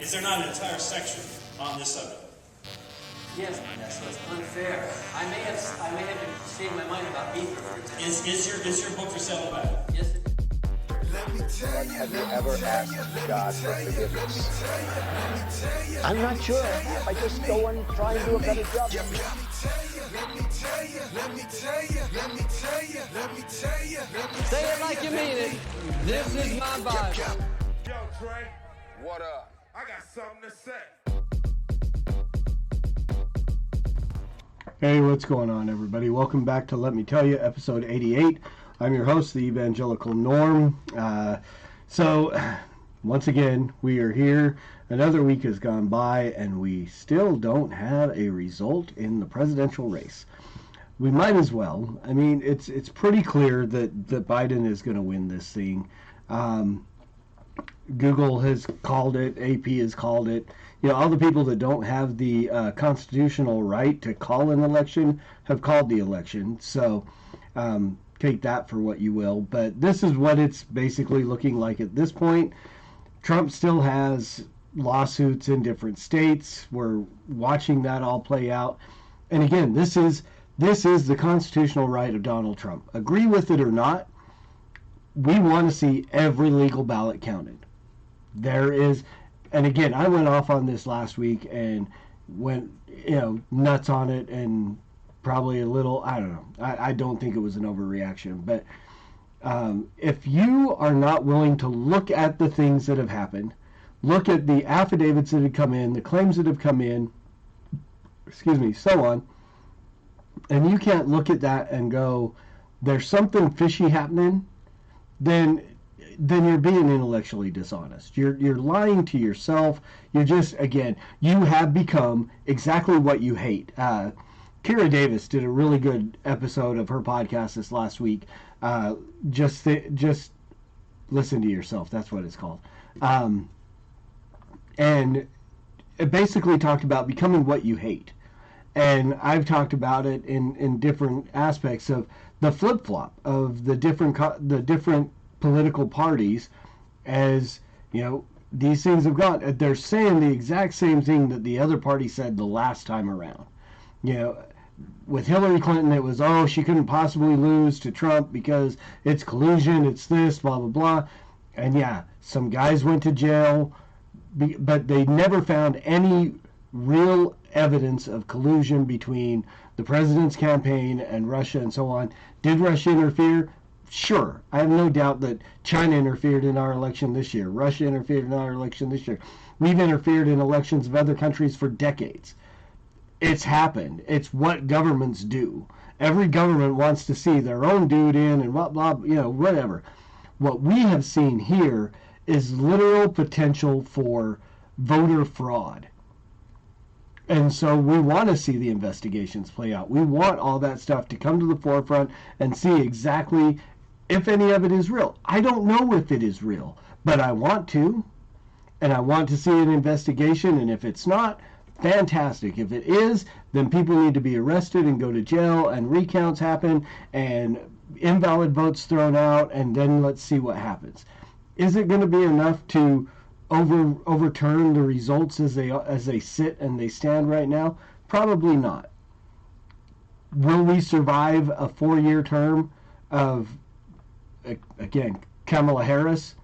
Is there not an entire section on this subject? Yes, so it's unfair. I may have changed my mind about beef. Is your book for sale or not? Yes. Have you ever asked God for forgiveness? I'm not sure. I just go and try and do a better job. Say it like you mean it. This is my Bible. Yo, Trey. What up? I got something to say. Hey, what's going on, everybody? Welcome back to Let Me Tell You, episode 88. I'm your host, the Evangelical Norm. Once again, we are here. Another week has gone by, and we still don't have a result in the presidential race. We might as well. I mean, it's pretty clear that Biden is going to win this thing. Google has called it. AP has called it. You know, all the people that don't have the constitutional right to call an election have called the election. So take that for what you will. But this is what it's basically looking like at this point. Trump still has lawsuits in different states. We're watching that all play out. And again, this is the constitutional right of Donald Trump. Agree with it or not, we want to see every legal ballot counted. There is, and again, I went off on this last week and went, nuts on it, and probably a little, I don't know. I don't think it was an overreaction, but if you are not willing to look at the things that have happened, look at the affidavits that have come in, the claims that have come in, so on, and you can't look at that and go, there's something fishy happening, then you're being intellectually dishonest. You're lying to yourself. You're just, again, you have become exactly what you hate. Kira Davis did a really good episode of her podcast this last week. Just listen to yourself. That's what it's called. And it basically talked about becoming what you hate. And I've talked about it in different aspects of the flip-flop of the different political parties. As these things have gone, they're saying the exact same thing that the other party said the last time around. With Hillary Clinton, it was, she couldn't possibly lose to Trump because it's collusion, it's this, blah, blah, blah. And yeah, some guys went to jail, but they never found any real evidence of collusion between the president's campaign and Russia and so on. Did Russia interfere? Sure. I have no doubt that China interfered in our election this year. Russia interfered in our election this year. We've interfered in elections of other countries for decades. It's happened. It's what governments do. Every government wants to see their own dude in and blah, blah, whatever. What we have seen here is literal potential for voter fraud. And so we want to see the investigations play out. We want all that stuff to come to the forefront and see exactly if any of it is real. I don't know if it is real, but I want to. And I want to see an investigation. And if it's not, fantastic. If it is, then people need to be arrested and go to jail, and recounts happen and invalid votes thrown out, and then let's see what happens. Is it going to be enough to overturn the results as they sit and they stand right now? Probably not. Will we survive a 4-year term of, again, Kamala Harris?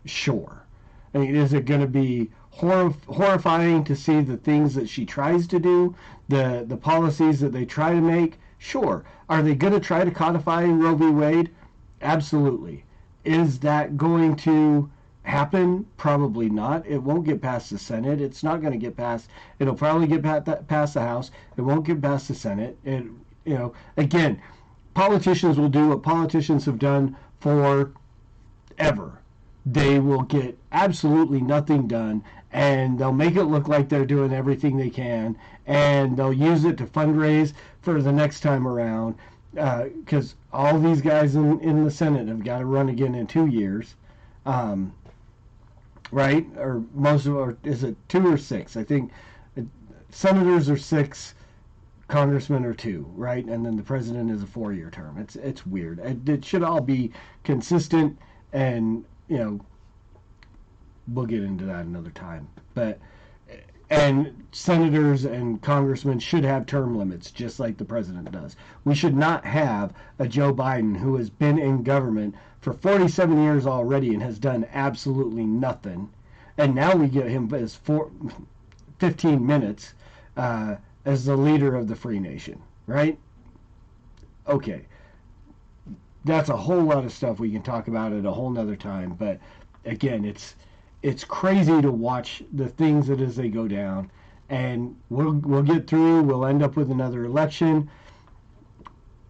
Sure. I mean, is it going to be horrifying to see the things that she tries to do, the policies that they try to make? Sure. Are they going to try to codify Roe v. Wade? Absolutely. Is that going to happen? Probably not. It won't get past the Senate. It's not going to get past. It'll probably get past the House. It won't get past the Senate. Again, politicians will do what politicians have done forever. They will get absolutely nothing done, and they'll make it look like they're doing everything they can, and they'll use it to fundraise for the next time around, because all these guys in the Senate have got to run again in 2 years. Right? Or most of, or is it 2 or 6? I think senators are 6, congressmen are 2, right? And then the president is a 4-year term. It's weird. It should all be consistent and we'll get into that another time. And senators and congressmen should have term limits, just like the president does. We should not have a Joe Biden who has been in government for 47 years already and has done absolutely nothing. And now we get him as 15 minutes as the leader of the free nation, right? Okay. That's a whole lot of stuff we can talk about at a whole nother time. But again, it's crazy to watch the things that as they go down, and we'll get through. We'll end up with another election.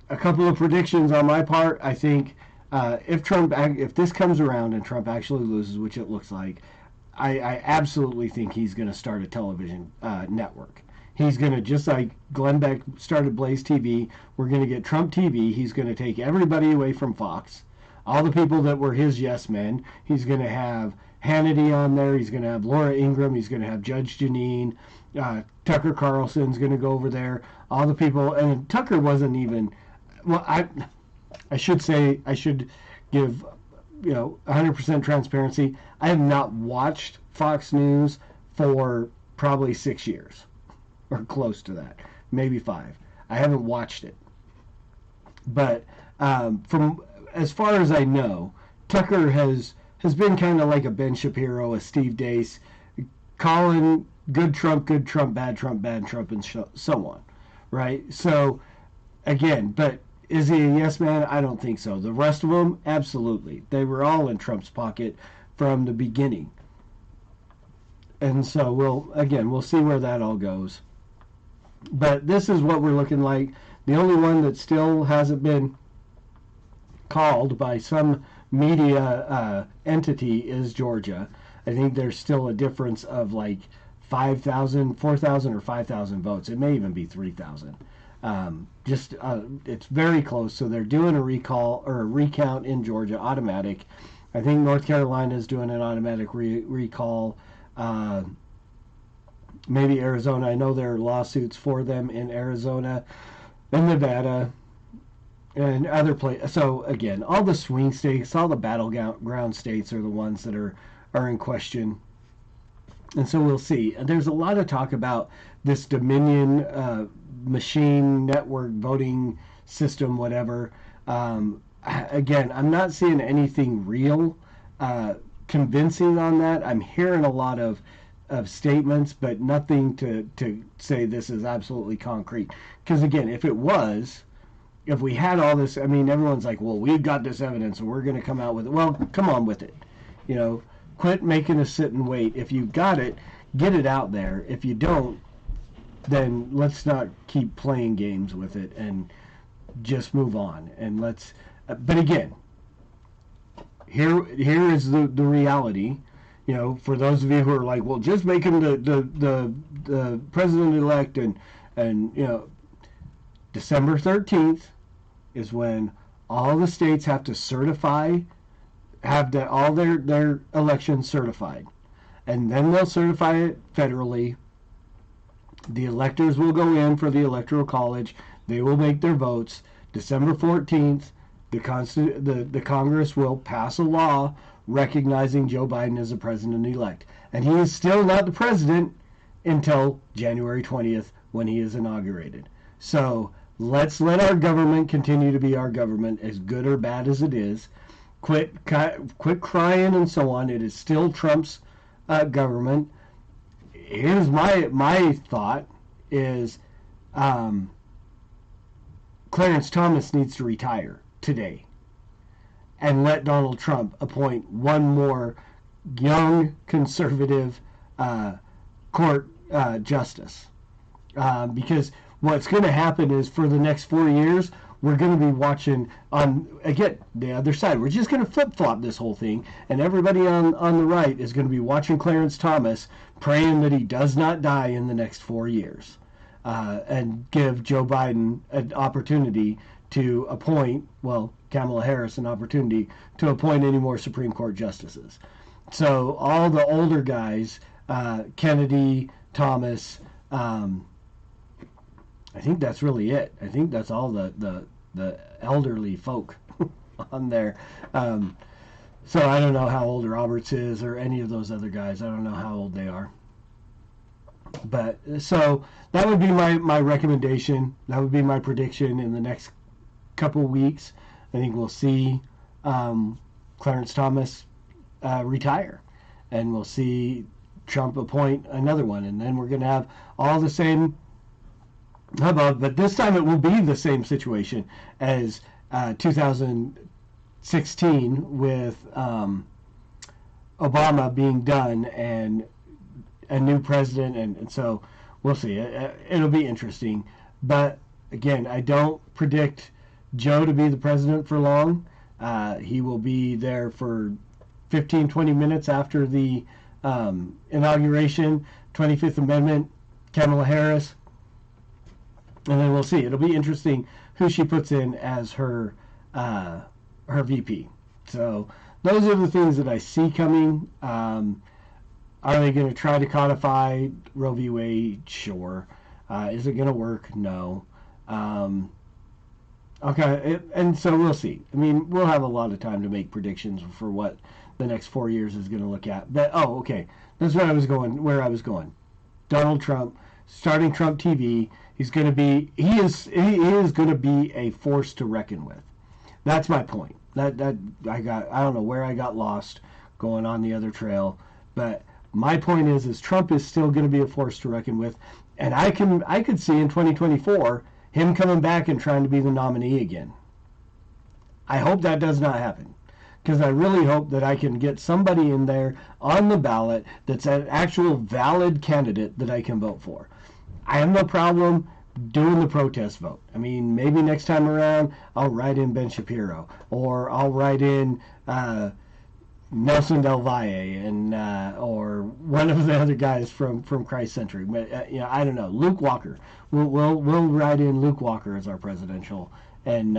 A couple of predictions on my part. I think if this comes around and Trump actually loses, which it looks like, I absolutely think he's going to start a television network. He's going to, just like Glenn Beck started Blaze TV, we're going to get Trump TV. He's going to take everybody away from Fox, all the people that were his yes men. He's going to have Hannity on there. He's going to have Laura Ingraham. He's going to have Judge Janine. Tucker Carlson's going to go over there. All the people, and Tucker wasn't even. Well, I should say, I should give 100% transparency. I have not watched Fox News for probably 6 years, or close to that, maybe 5. I haven't watched it, but from as far as I know, Tucker has been kind of like a Ben Shapiro, a Steve Deace, calling good Trump, bad Trump, and so on, right? So, again, but is he a yes man? I don't think so. The rest of them, absolutely. They were all in Trump's pocket from the beginning. And so we'll see where that all goes. But this is what we're looking like. The only one that still hasn't been called by some media entity is Georgia. I think there's still a difference of like 4,000 or 5,000 votes. It may even be 3,000. It's very close. So they're doing a recall or a recount in Georgia, automatic. I think North Carolina is doing an automatic recall. Maybe Arizona. I know there are lawsuits for them in Arizona and Nevada and other places. So again, all the swing states, all the battleground states are the ones that are in question. And so we'll see. There's a lot of talk about this Dominion machine network voting system, whatever. Again, I'm not seeing anything real convincing on that. I'm hearing a lot of statements, but nothing to say this is absolutely concrete. Because again, if we had all this, I mean, everyone's like, well, we've got this evidence and we're going to come out with it. Well, come on with it. Quit making us sit and wait. If you've got it, get it out there. If you don't, then let's not keep playing games with it and just move on. And but again, here is the reality. For those of you who are like, well, just make him the president-elect and December 13th is when all the states have to have all their elections certified. And then they'll certify it federally. The electors will go in for the Electoral College. They will make their votes. December 14th, the Congress will pass a law recognizing Joe Biden as the president-elect. And he is still not the president until January 20th when he is inaugurated. So let's let our government continue to be our government, as good or bad as it is. Quit crying and so on. It is still Trump's government. Here's my thought is Clarence Thomas needs to retire today and let Donald Trump appoint one more young conservative court justice. Because what's going to happen is for the next 4 years, we're going to be watching on, again, the other side. We're just going to flip-flop this whole thing, and everybody on the right is going to be watching Clarence Thomas, praying that he does not die in the next 4 years, and give Joe Biden an opportunity to appoint, Kamala Harris an opportunity to appoint any more Supreme Court justices. So all the older guys, Kennedy, Thomas, I think that's really it. I think that's all the elderly folk on there. So I don't know how old Roberts is or any of those other guys. I don't know how old they are. But so that would be my recommendation. That would be my prediction in the next couple weeks. I think we'll see Clarence Thomas retire, and we'll see Trump appoint another one, and then we're going to have all the same hubbub. But this time it will be the same situation as 2016 with Obama being done and a new president, and so we'll see. It'll be interesting. But again, I don't predict Joe to be the president for long. He will be there for 15, 20 minutes after the inauguration, 25th Amendment, Kamala Harris, and then we'll see. It'll be interesting who she puts in as her VP. So those are the things that I see coming. Are they going to try to codify Roe v. Wade? Sure. Is it going to work? No. Okay, and so we'll see. I mean, we'll have a lot of time to make predictions for what the next 4 years is going to look at. But okay, that's where I was going. Donald Trump, starting Trump TV. He is going to be a force to reckon with. That's my point. I don't know where I got lost going on the other trail, but my point is Trump is still going to be a force to reckon with, and I could see in 2024 him coming back and trying to be the nominee again. I hope that does not happen, because I really hope that I can get somebody in there on the ballot that's an actual valid candidate that I can vote for. I have no problem doing the protest vote. I mean, maybe next time around I'll write in Ben Shapiro, or I'll write in Nelson Del Valle, and or one of the other guys from Christ Century. I don't know. Luke Walker. We'll write in Luke Walker as our presidential, and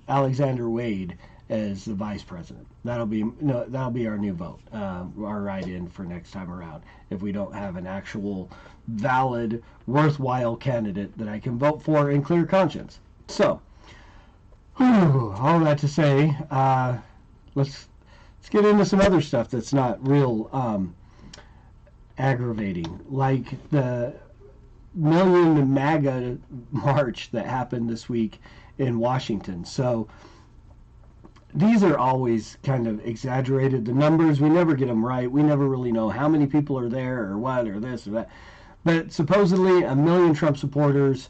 Alexander Wade as the vice president. That'll be our new vote. Our write in for next time around. If we don't have an actual valid, worthwhile candidate that I can vote for in clear conscience. So, all that to say, let's get into some other stuff that's not real aggravating, like the Million MAGA march that happened this week in Washington. So these are always kind of exaggerated. The numbers, we never get them right. We never really know how many people are there or what or this or that. But supposedly 1 million Trump supporters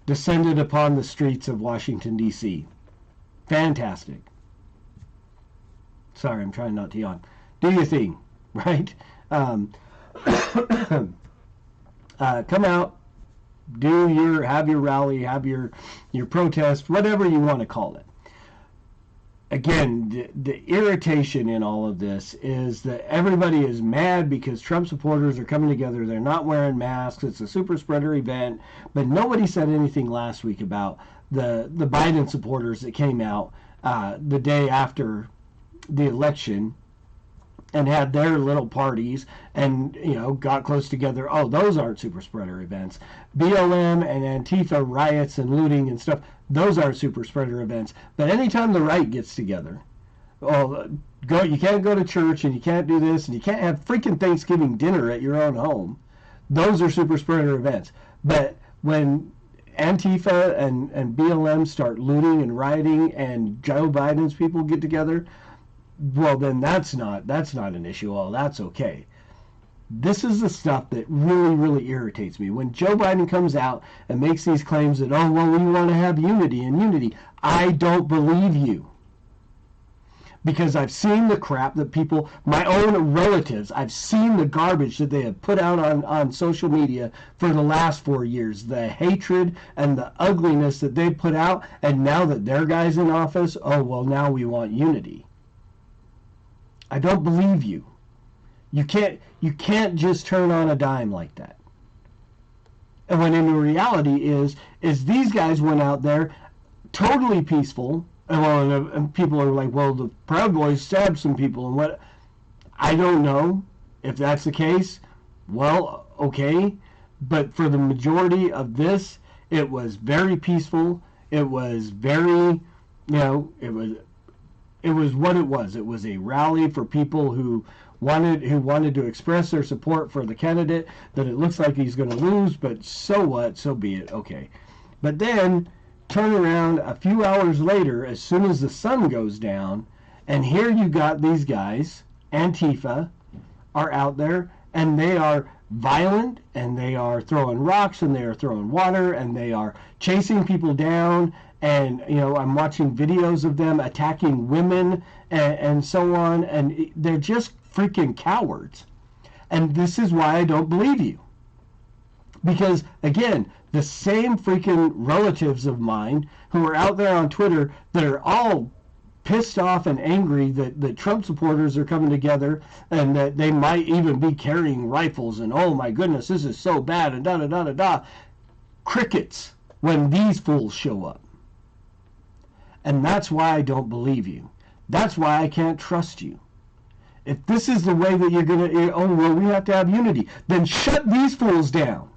descended upon the streets of Washington, D.C. Fantastic. Sorry, I'm trying not to yawn. Do your thing, right? Come out, have your rally, have your protest, whatever you want to call it. Again, the irritation in all of this is that everybody is mad because Trump supporters are coming together. They're not wearing masks. It's a super spreader event. But nobody said anything last week about the Biden supporters that came out the day after the election and had their little parties and got close together. Oh, those aren't super spreader events. BLM and Antifa riots and looting and stuff, those aren't super spreader events. But anytime the right gets together, you can't go to church, and you can't do this, and you can't have freaking Thanksgiving dinner at your own home. Those are super spreader events. But when Antifa and BLM start looting and rioting and Joe Biden's people get together, well, then that's not an issue. Oh, that's okay. This is the stuff that really, really irritates me. When Joe Biden comes out and makes these claims that, oh, well, we want to have unity. I don't believe you. Because I've seen the crap that people, my own relatives, I've seen the garbage that they have put out on social media for the last 4 years. The hatred and the ugliness that they put out. And now that their guy's in office, oh, well, now we want unity. I don't believe you. You can't just turn on a dime like that. And when in reality is these guys went out there totally peaceful, and people are like, well, the Proud Boys stabbed some people, and what? I don't know if that's the case. Well, okay, but for the majority of this, it was very peaceful. It was very, it it was what it was. It was a rally for people who wanted to express their support for the candidate, that it looks like he's going to lose, but so what? So be it. Okay. But then turn around a few hours later, as soon as the sun goes down, and here you got these guys, Antifa, are out there, and they are violent, and they are throwing rocks, and they are throwing water, and they are chasing people down. And, I'm watching videos of them attacking women and so on. And they're just freaking cowards. And this is why I don't believe you. Because, again, the same freaking relatives of mine who are out there on Twitter that are all pissed off and angry that Trump supporters are coming together and that they might even be carrying rifles and, oh my goodness, this is so bad and da-da-da-da-da. Crickets when these fools show up. And that's why I don't believe you. That's why I can't trust you. If this is the way that you're going to, oh, well, we have to have unity, then shut these fools down.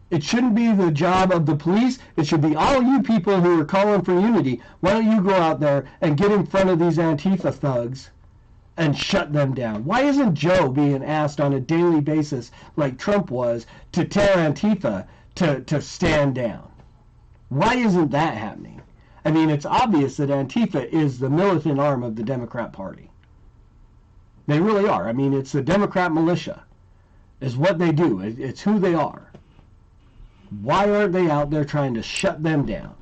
It shouldn't be the job of the police. It should be all you people who are calling for unity. Why don't you go out there and get in front of these Antifa thugs and shut them down? Why isn't Joe being asked on a daily basis, like Trump was, to tell Antifa to stand down? Why isn't that happening? I mean, it's obvious that Antifa is the militant arm of the Democrat Party. They really are. I mean, it's the Democrat militia. Is what they do. It's who they are. Why aren't they out there trying to shut them down?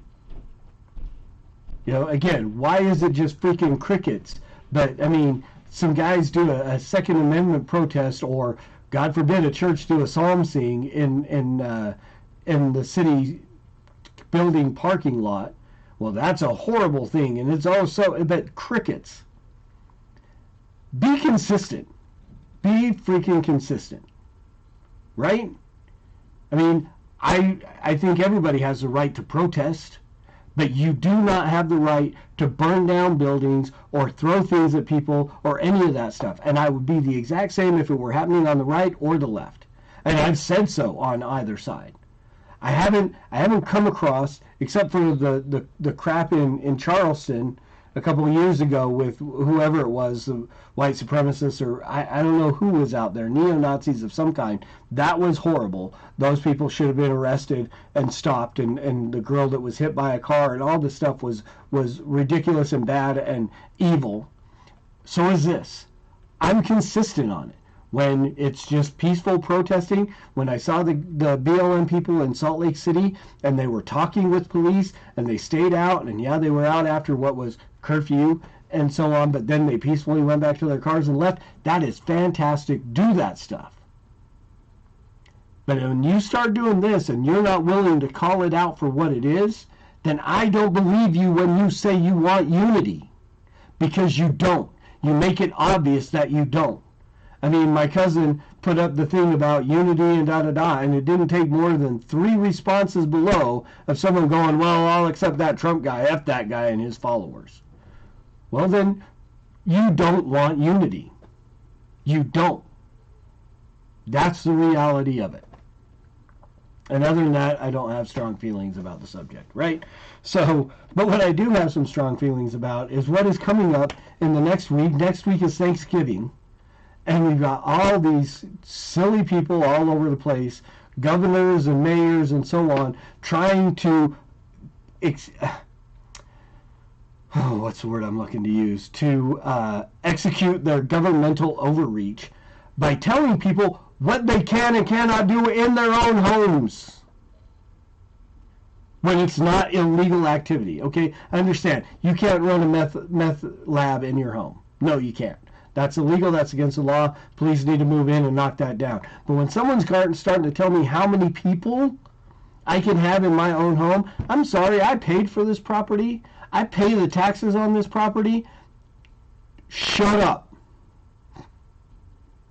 Again, why is it just freaking crickets? But, I mean, some guys do a Second Amendment protest, or, God forbid, a church do a psalm sing in the city building parking lot. Well, that's a horrible thing, and it's also, but crickets. Be consistent. Be freaking consistent. Right? I mean, I think everybody has the right to protest, but you do not have the right to burn down buildings or throw things at people or any of that stuff. And I would be the exact same if it were happening on the right or the left. And I've said so on either side. I haven't come across, except for the crap in Charleston a couple of years ago with whoever it was, the white supremacists, or I don't know who was out there, neo-Nazis of some kind. That was horrible. Those people should have been arrested and stopped, and the girl that was hit by a car and all this stuff was ridiculous and bad and evil. So is this. I'm consistent on it. When it's just peaceful protesting, when I saw the BLM people in Salt Lake City and they were talking with police and they stayed out, and yeah, they were out after what was curfew and so on, but then they peacefully went back to their cars and left. That is fantastic. Do that stuff. But when you start doing this and you're not willing to call it out for what it is, then I don't believe you when you say you want unity, because you don't. You make it obvious that you don't. I mean, my cousin put up the thing about unity and da-da-da, and it didn't take more than 3 responses below of someone going, well, I'll accept that Trump guy, F that guy and his followers. Well, then, you don't want unity. You don't. That's the reality of it. And other than that, I don't have strong feelings about the subject, right? So, but what I do have some strong feelings about is what is coming up in the next week. Next week is Thanksgiving. And we've got all these silly people all over the place, governors and mayors and so on, trying to, what's the word I'm looking to use, to execute their governmental overreach by telling people what they can and cannot do in their own homes when it's not illegal activity. Okay, I understand. You can't run a meth lab in your home. No, you can't. That's illegal. That's against the law. Police need to move in and knock that down. But when someone's starting to tell me how many people I can have in my own home, I'm sorry, I paid for this property. I pay the taxes on this property. Shut up.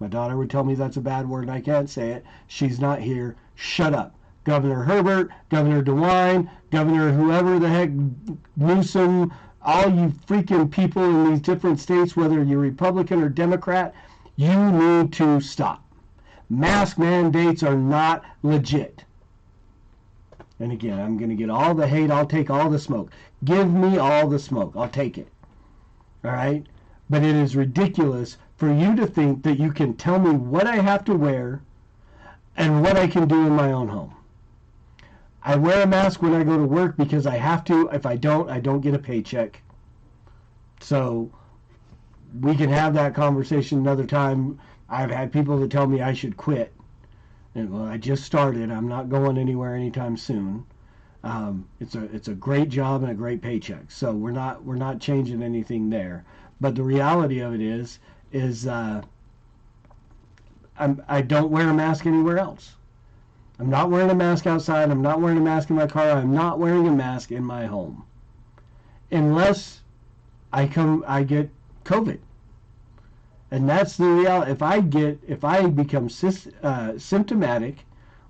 My daughter would tell me that's a bad word and I can't say it. She's not here. Shut up. Governor Herbert, Governor DeWine, Governor whoever the heck, Newsom, all you freaking people in these different states, whether you're Republican or Democrat, you need to stop. Mask mandates are not legit. And again, I'm going to get all the hate. I'll take all the smoke. Give me all the smoke. I'll take it. All right? But it is ridiculous for you to think that you can tell me what I have to wear and what I can do in my own home. I wear a mask when I go to work because I have to. If I don't get a paycheck. So we can have that conversation another time. I've had people that tell me I should quit. And, well, I just started. I'm not going anywhere anytime soon. It's a great job and a great paycheck. So we're not changing anything there. But the reality of it is I don't wear a mask anywhere else. I'm not wearing a mask outside. I'm not wearing a mask in my car. I'm not wearing a mask in my home, unless I get COVID. And that's the reality. If I become symptomatic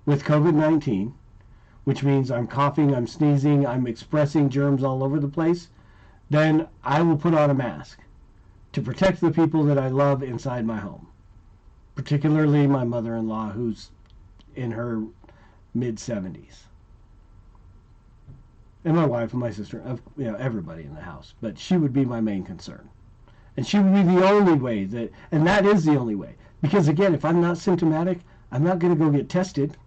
with COVID-19, which means I'm coughing, I'm sneezing, I'm expressing germs all over the place, then I will put on a mask to protect the people that I love inside my home, particularly my mother-in-law, who's in her mid-70s, and my wife and my sister, everybody in the house. But she would be my main concern. And she would be the only way and that is the only way. Because again, if I'm not symptomatic, I'm not going to go get tested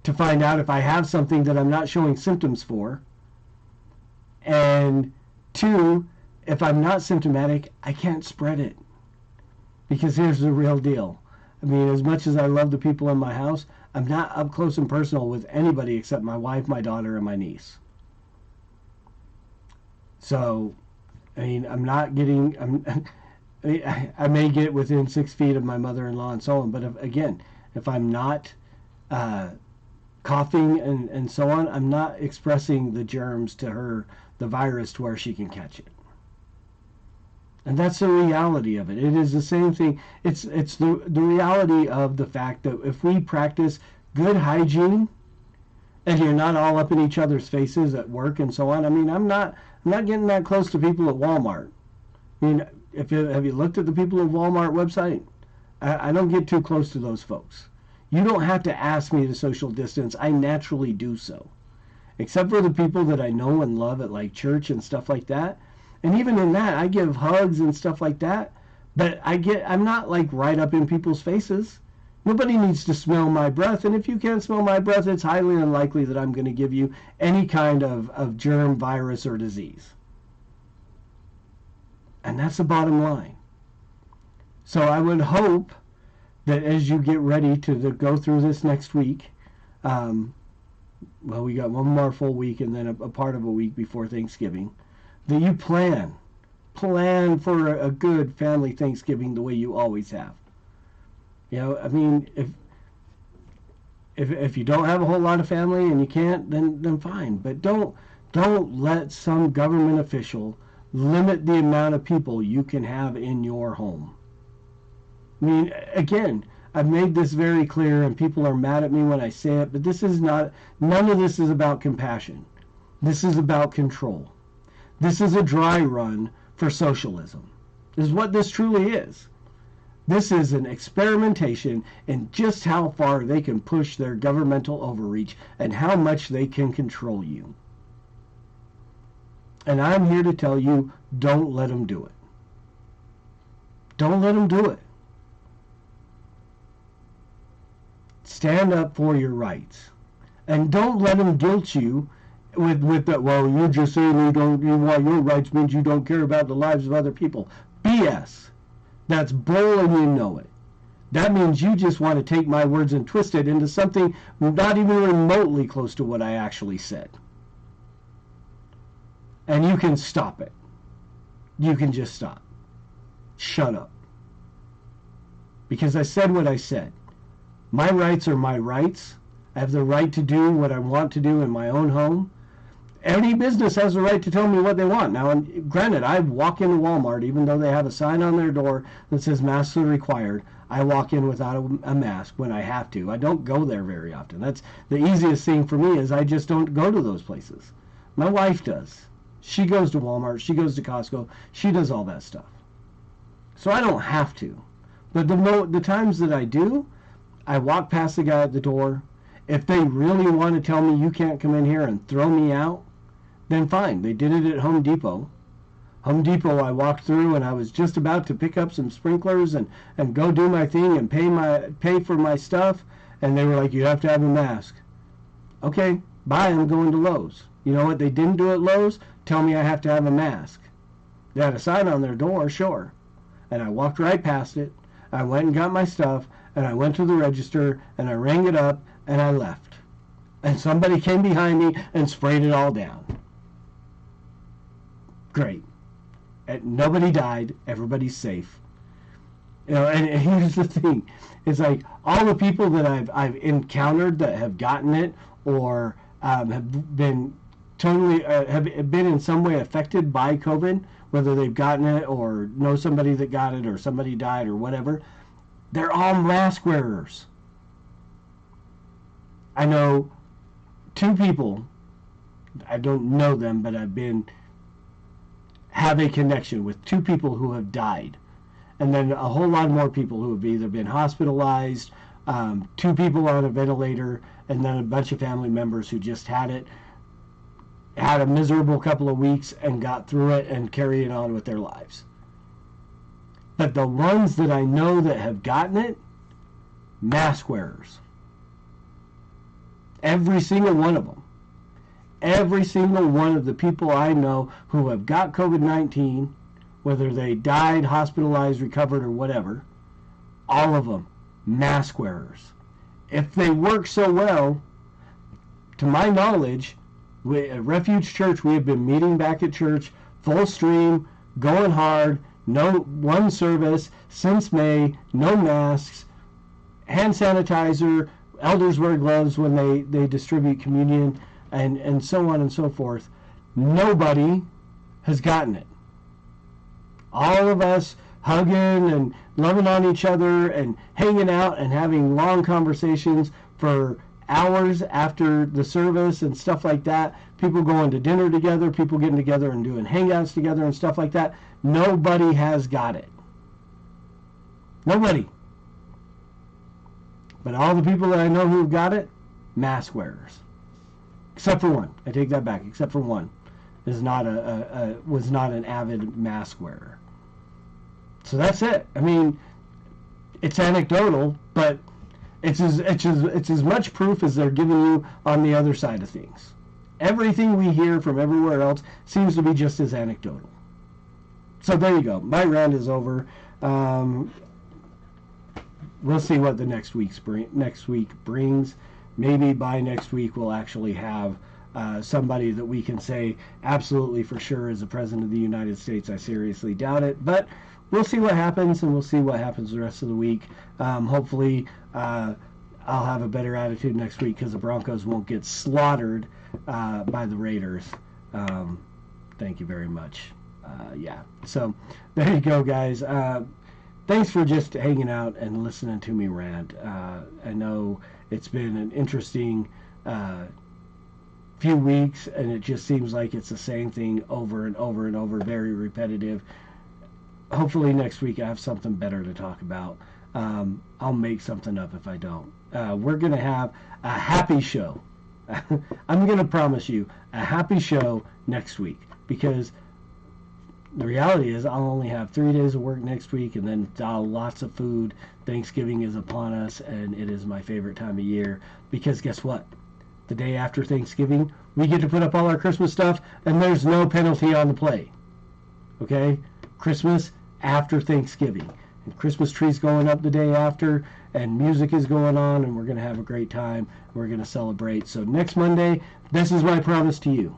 to find out if I have something that I'm not showing symptoms for. And two, if I'm not symptomatic, I can't spread it. Because here's the real deal. I mean, as much as I love the people in my house, I'm not up close and personal with anybody except my wife, my daughter, and my niece. So, I mean, I may get within 6 feet of my mother-in-law and so on, but if I'm not coughing and so on, I'm not expressing the germs to her, the virus, to where she can catch it. And that's the reality of it. It is the same thing. It's the reality of the fact that if we practice good hygiene, and you're not all up in each other's faces at work and so on. I mean, I'm not getting that close to people at Walmart. I mean, have you looked at the people at Walmart website? I don't get too close to those folks. You don't have to ask me to social distance. I naturally do so. Except for the people that I know and love at like church and stuff like that. And even in that, I give hugs and stuff like that. But I'm not like right up in people's faces. Nobody needs to smell my breath. And if you can't smell my breath, it's highly unlikely that I'm going to give you any kind of germ, virus, or disease. And that's the bottom line. So I would hope that as you get ready to go through this next week, well, we got one more full week and then a part of a week before Thanksgiving, that you plan for a good family Thanksgiving the way you always have. You know, I mean, if you don't have a whole lot of family and you can't, then fine. But don't let some government official limit the amount of people you can have in your home. I mean, again, I've made this very clear, and people are mad at me when I say it, but none of this is about compassion. This is about control. This is a dry run for socialism. This is what this truly is. This is an experimentation in just how far they can push their governmental overreach and how much they can control you. And I'm here to tell you, don't let them do it. Don't let them do it. Stand up for your rights. And don't let them guilt you with that, well, you're just saying you want your rights means you don't care about the lives of other people. BS. That's bull and you know it. That means you just want to take my words and twist it into something not even remotely close to what I actually said. And you can stop it. You can just stop. Shut up. Because I said what I said. My rights are my rights. I have the right to do what I want to do in my own home. Any business has the right to tell me what they want. Now, granted, I walk into Walmart, even though they have a sign on their door that says masks are required. I walk in without a mask when I have to. I don't go there very often. That's the easiest thing for me, is I just don't go to those places. My wife does. She goes to Walmart. She goes to Costco. She does all that stuff. So I don't have to. But the times that I do, I walk past the guy at the door. If they really want to tell me you can't come in here and throw me out, then fine. They did it at Home Depot. Home Depot, I walked through and I was just about to pick up some sprinklers and go do my thing and pay for my stuff, and they were like, you have to have a mask. Okay, bye, I'm going to Lowe's. You know what they didn't do at Lowe's? Tell me I have to have a mask. They had a sign on their door, sure. And I walked right past it. I went and got my stuff, and I went to the register, and I rang it up, and I left. And somebody came behind me and sprayed it all down. Great. And nobody died. Everybody's safe. You know, and here's the thing. It's like all the people that I've encountered that have gotten it or have been totally have been in some way affected by COVID, whether they've gotten it or know somebody that got it or somebody died or whatever, they're all mask wearers. I know 2 people, I don't know them, but have a connection with 2 people who have died. And then a whole lot more people who have either been hospitalized, 2 people on a ventilator, and then a bunch of family members who just had a miserable couple of weeks and got through it and carried on with their lives. But the ones that I know that have gotten it, mask wearers. Every single one of them. Every single one of the people I know who have got COVID-19, whether they died, hospitalized, recovered, or whatever, all of them, mask wearers. If they work so well, to my knowledge, at Refuge Church, we have been meeting back at church, full stream, going hard, no one service, since May, no masks, hand sanitizer, elders wear gloves when they distribute communion, and so on and so forth. Nobody has gotten it. All of us hugging and loving on each other and hanging out and having long conversations for hours after the service and stuff like that. People going to dinner together, people getting together and doing hangouts together and stuff like that. Nobody has got it. Nobody. But all the people that I know who've got it, mask wearers. Except for one. I take that back. Except for one was not an avid mask wearer. So that's it. I mean, it's anecdotal, but it's as much proof as they're giving you on the other side of things. Everything we hear from everywhere else seems to be just as anecdotal. So there you go. My rant is over. We'll see what the next week brings. Maybe by next week we'll actually have somebody that we can say absolutely for sure is the President of the United States. I seriously doubt it, but we'll see what happens, and we'll see what happens the rest of the week. Hopefully I'll have a better attitude next week because the Broncos won't get slaughtered by the Raiders. Thank you very much. Yeah, so there you go, guys. Thanks for just hanging out and listening to me rant. I know it's been an interesting few weeks, and it just seems like it's the same thing over and over and over, very repetitive. Hopefully next week I have something better to talk about. I'll make something up if I don't. We're going to have a happy show. I'm going to promise you a happy show next week, because the reality is I'll only have 3 days of work next week, and then lots of food. Thanksgiving is upon us, and it is my favorite time of year, because guess what? The day after Thanksgiving, we get to put up all our Christmas stuff, and there's no penalty on the play. Okay? Christmas after Thanksgiving. And Christmas trees going up the day after, and music is going on, and we're going to have a great time. We're going to celebrate. So next Monday, this is my promise to you.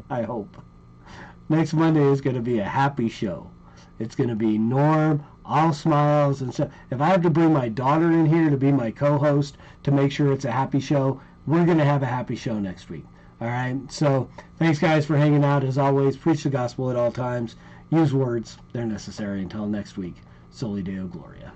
I hope. Next Monday is going to be a happy show. It's going to be Norm, all smiles and stuff. If I have to bring my daughter in here to be my co-host to make sure it's a happy show, we're going to have a happy show next week. All right? So thanks, guys, for hanging out. As always, preach the gospel at all times. Use words. They're necessary. Until next week. Soli Deo Gloria.